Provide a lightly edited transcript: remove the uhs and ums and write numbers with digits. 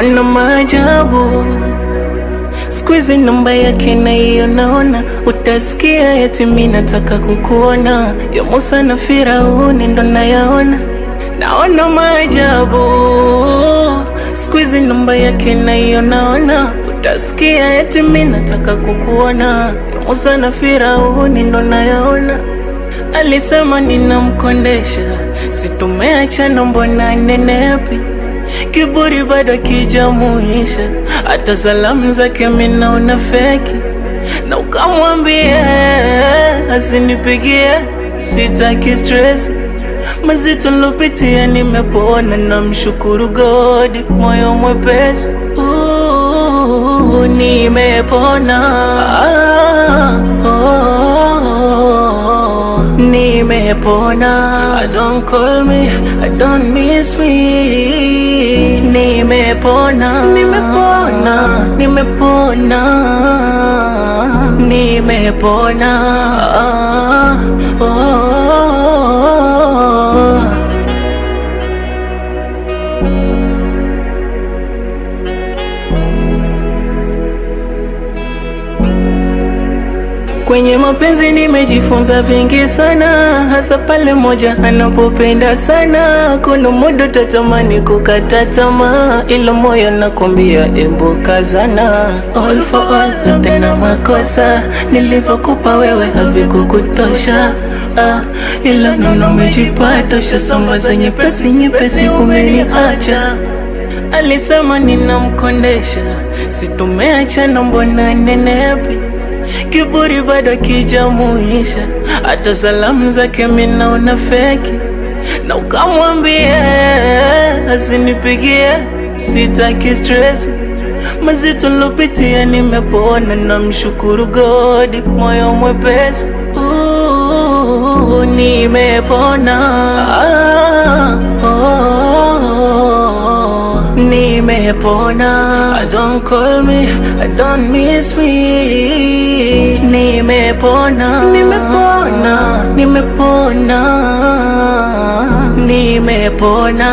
naona maajabu. Squeeze namba yake na hiyo naona, utasikia eti mimi nataka kukuona. Ya Musa na Firauni ndo nayaona, naona maajabu. Squeeze namba yake na hiyo naona, utasikia eti mimi nataka kukuona. Ya Musa na Firauni ndo nayaona. Alisema ninamkondesha, situmeachana mbona nenepi. Kiburi bado kijamuisha, hata salamu zake mimi naona feki. Na ukamwambia asinipigie, sitaki stress. Mazito nilopitia nimepona, namshukuru God, moyo mwepesi. Nimepona, nimepona. I don't call me, I don't miss me. Nimepona, nimepona, nimepona, nimepona. Kwenye mapenzi nimejifunza vingi sana, hasa pale moja anapopenda sana. Kuna muda tatamani kukata tamaa, ila moyo nakwambia ebu kazana. All for all, tena makosa nilivyokupa wewe havikukutosha. Ila nono umejipata, ushasambaza nyepesi nyepesi, umeniacha. Alisema ninamkondesha, situmeachana mbona nenepi. Kiburi bado kijamuisha, hata salamu zake mimi naona feki. Na ukamwambia asinipigie, sitaki stress. Mazito nilopitia nimepona, namshukuru God, moyo mwepesi. Nimepona, nimepona. I don't call me, I don't miss me. Nimepona, nimepona, nimepona, nimepona.